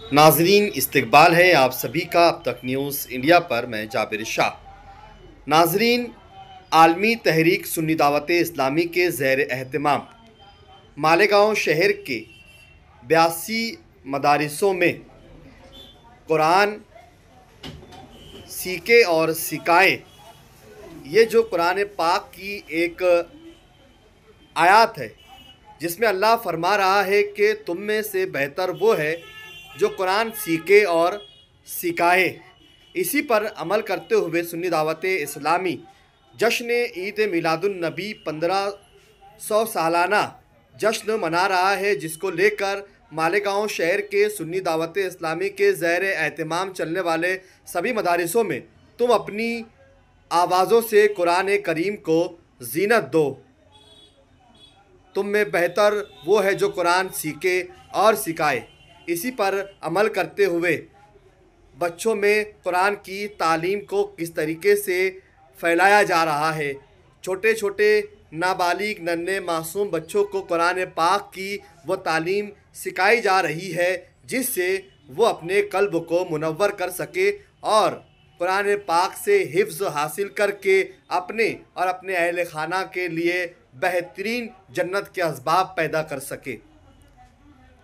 नाजरीन, इस्तकबाल है आप सभी का अब तक न्यूज़ इंडिया पर। मैं जाबिर शाह। नाजरीन, आलमी तहरीक सुन्नी दावत इस्लामी के ज़ेर एहतमाम मालेगांव शहर के 82 मदारिसों में कुरान सीखे और सिखाएँ, ये जो कुरान पाक की एक आयत है जिसमें अल्लाह फरमा रहा है कि तुम में से बेहतर वो है जो कुरान सीखे और सिखाए। इसी पर अमल करते हुए सुन्नी दावत इस्लामी जश्न ईद मिलादुन नबी 1500 सालाना जश्न मना रहा है, जिसको लेकर मालेगांव शहर के सुन्नी दावत इस्लामी के ज़ेर एहतमाम चलने वाले सभी मदारिसों में तुम अपनी आवाज़ों से कुरान करीम को जीनत दो। तुम में बेहतर वो है जो कुरान सीखे और सिखाए। इसी पर अमल करते हुए बच्चों में कुरान की तालीम को किस तरीके से फैलाया जा रहा है। छोटे छोटे नाबालिग नन्हे मासूम बच्चों को कुरान पाक की वो तालीम सिखाई जा रही है जिससे वो अपने कल्ब को मुनव्वर कर सके और कुरान पाक से हिफ्ज़ हासिल करके अपने और अपने अहल खाना के लिए बेहतरीन जन्नत के असबाब पैदा कर सके।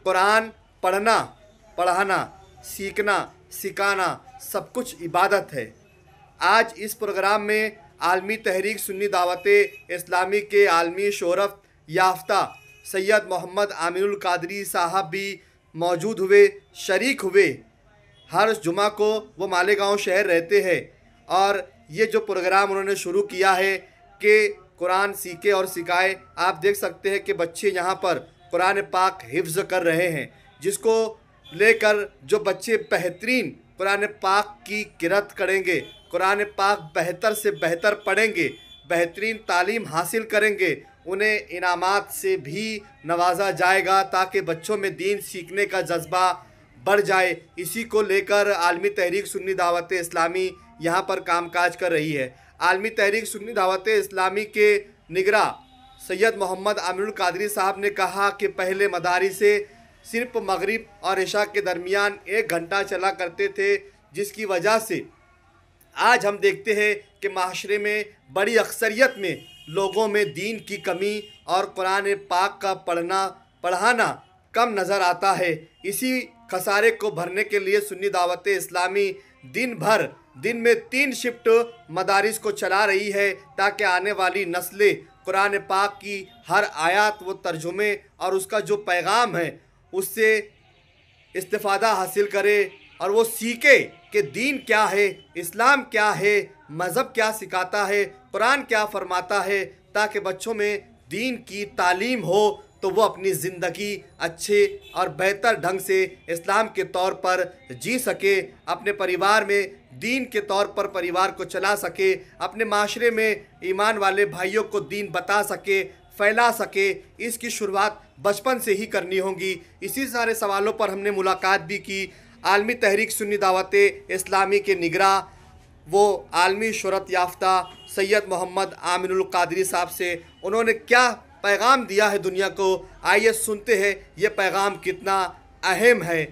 कुरान पढ़ना, पढ़ाना, सीखना, सिखाना सब कुछ इबादत है। आज इस प्रोग्राम में आलमी तहरीक सुन्नी दावत इस्लामी के आलमी शोहरत याफ्ता सैयद मोहम्मद आमिनुल कादरी साहब भी मौजूद हुए, शरीक हुए। हर जुमा को वो मालेगांव शहर रहते हैं और ये जो प्रोग्राम उन्होंने शुरू किया है कि कुरान सीखे और सिखाए। आप देख सकते हैं कि बच्चे यहाँ पर कुरान पाक हिफ्ज़ कर रहे हैं, जिसको लेकर जो बच्चे बेहतरीन कुरान पाक की किरत करेंगे, कुरान पाक बेहतर से बेहतर पढ़ेंगे, बेहतरीन तालीम हासिल करेंगे, उन्हें इनामात से भी नवाजा जाएगा ताकि बच्चों में दीन सीखने का जज्बा बढ़ जाए। इसी को लेकर आलमी तहरीक सुन्नी दावत इस्लामी यहाँ पर कामकाज कर रही है। आलमी तहरीक सुन्नी दावत इस्लामी के निगरां सैयद मोहम्मद आमिनुल कादरी साहब ने कहा कि पहले मदारिस से सिर्फ मगरिब और इशा के दरमियान 1 घंटा चला करते थे, जिसकी वजह से आज हम देखते हैं कि माशरे में बड़ी अक्सरियत में लोगों में दीन की कमी और कुरान पाक का पढ़ाना कम नज़र आता है। इसी खसारे को भरने के लिए सुन्नी दावत इस्लामी दिन में 3 शिफ्ट मदारिस को चला रही है ताकि आने वाली नस्लें कुरान पाक की हर आयत व तर्जुमे और उसका जो पैगाम है उससे इस्तिफ़ादा हासिल करे और वो सीखे कि दीन क्या है, इस्लाम क्या है, मज़हब क्या सिखाता है, कुरान क्या फरमाता है, ताकि बच्चों में दीन की तालीम हो तो वो अपनी ज़िंदगी अच्छे और बेहतर ढंग से इस्लाम के तौर पर जी सके, अपने परिवार में दीन के तौर पर परिवार को चला सके, अपने माशरे में ईमान वाले भाइयों को दीन बता सके, फैला सके। इसकी शुरुआत बचपन से ही करनी होगी। इसी सारे सवालों पर हमने मुलाकात भी की आलमी तहरीक सुन्नी दावत इस्लामी के निगरां वो आलमी शोहरत याफ्ता सैयद मोहम्मद आमिनुल कादरी साहब से। उन्होंने क्या पैगाम दिया है दुनिया को, आइए सुनते हैं ये पैगाम कितना अहम है।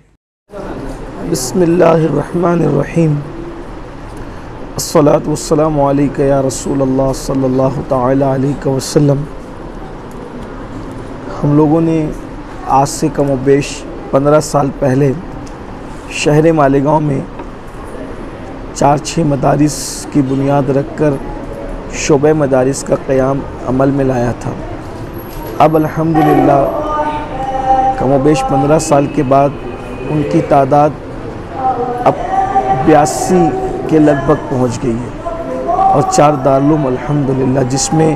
बिस्मिल्लाहिर्रहमानिर्रहीम। अस्सलातु वस्सलामु अलैका या रसूलल्लाह सल्लल्लाहु तआला अलैहि वसल्लम। हम लोगों ने आज से कम व बेश 15 साल पहले शहर मालेगांव में 4-6 मदारिस की बुनियाद रखकर शोबे मदारिस का क़याम अमल में लाया था। अब अल्हम्दुलिल्लाह कम व बेश 15 साल के बाद उनकी तादाद अब 82 के लगभग पहुंच गई है और 4 दारुल अल्हम्दुलिल्लाह जिसमें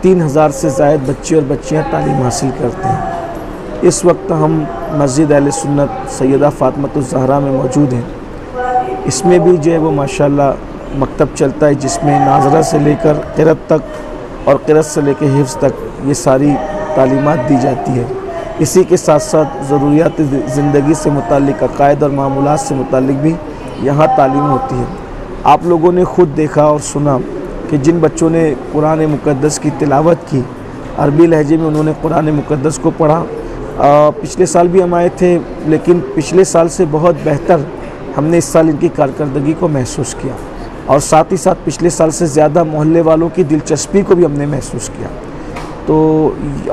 3000 से ज़ायद बच्चे और बच्चियां तालीम हासिल करते हैं। इस वक्त हम मस्जिद अहले सुन्नत सैयदा फ़ातिमा ज़हरा में मौजूद हैं। इसमें भी जो है वो माशाल्लाह मकतब चलता है जिसमें नाज़रा से लेकर क़िरत तक और क़िरत से लेकर हिफ्ज़ तक ये सारी तालीमात दी जाती है। इसी के साथ साथ ज़रूरियात ज़िंदगी से मुताल्लिक़ अक़ायद और मामूलात से मुताल्लिक़ भी यहाँ तालीम होती है। आप लोगों ने ख़ुद देखा और सुना कि जिन बच्चों ने कुरान मुक़द्दस की तिलावत की, अरबी लहजे में उन्होंने कुरान मुक़द्दस को पढ़ा, पिछले साल भी हम आए थे, लेकिन पिछले साल से बहुत बेहतर हमने इस साल इनकी कारकर्दगी को महसूस किया, और साथ ही साथ पिछले साल से ज़्यादा मोहल्ले वालों की दिलचस्पी को भी हमने महसूस किया। तो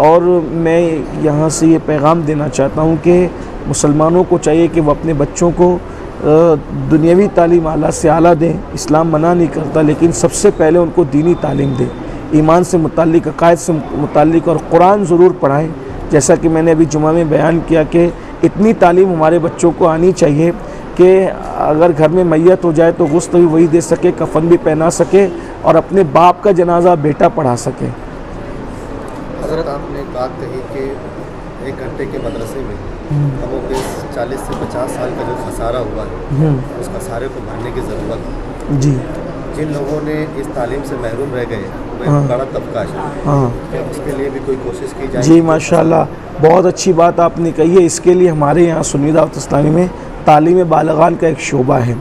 और मैं यहाँ से ये पैगाम देना चाहता हूँ कि मुसलमानों को चाहिए कि वो अपने बच्चों को दुनियावी तालीम आला से आला दें। इस्लाम मना नहीं करता, लेकिन सबसे पहले उनको दीनी तालीम दें, ईमान से मुताल्लिक़, अक़ायद से मुताल्लिक़, और कुरान ज़रूर पढ़ाएं। जैसा कि मैंने अभी जुमा में बयान किया कि इतनी तालीम हमारे बच्चों को आनी चाहिए कि अगर घर में मैयत हो जाए तो गुस्ल भी वही दे सके, कफन भी पहना सके, और अपने बाप का जनाजा बेटा पढ़ा सके। हज़रत, आपने बात कही कि 1 घंटे के मदरसे में कमोबेश 40 से 50 साल का जो खसारा हुआ है, उस खसारे को भरने की ज़रूरत है। जी, जिन लोगों ने इस तालीम से महरूम रह गए वह बड़ा तबका है। क्या उसके लिए भी कोई कोशिश की जाए? जी माशाल्लाह, बहुत अच्छी बात आपने कही है। इसके लिए हमारे यहाँ सुन्नी दावत इस्लामी में तालीम बालगान का एक शोबा है।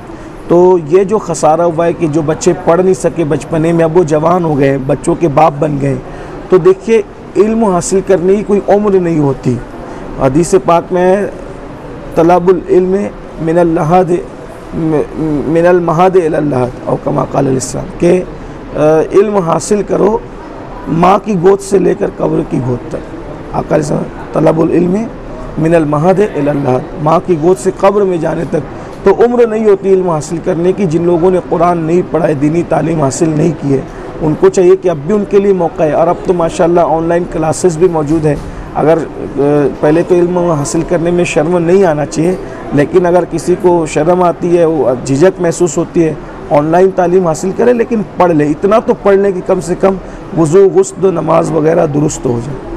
तो ये जो खसारा हुआ है कि जो बच्चे पढ़ नहीं सके बचपने में, अब वो जवान हो गए, बच्चों के बाप बन गए, तो देखिए इल्म हासिल करने की कोई उम्र नहीं होती। हदीस पाक में तलबुल इल्म मिनल महद इलल लहद और कमा क़ाल इस्लाम के इल्म हासिल करो माँ की गोद से लेकर कब्र की गोद तक। आका तलबुल इल्म मिनल महद इलल लहद, माँ की गोद से कब्र में जाने तक तो उम्र नहीं होती इल्म हासिल करने की। जिन लोगों ने कुरान नहीं पढ़ा है, दीनी तालीम हासिल नहीं की है, उनको चाहिए कि अब भी उनके लिए मौका है। और अब तो माशाल्लाह ऑनलाइन क्लासेस भी मौजूद है। अगर पहले तो इल्म हासिल करने में शर्म नहीं आना चाहिए, लेकिन अगर किसी को शर्म आती है, वो झिझक महसूस होती है, ऑनलाइन तालीम हासिल करे, लेकिन पढ़ ले। इतना तो पढ़ ले कि कम से कम वुज़ू, गुस्ल, नमाज वगैरह दुरुस्त हो जाए।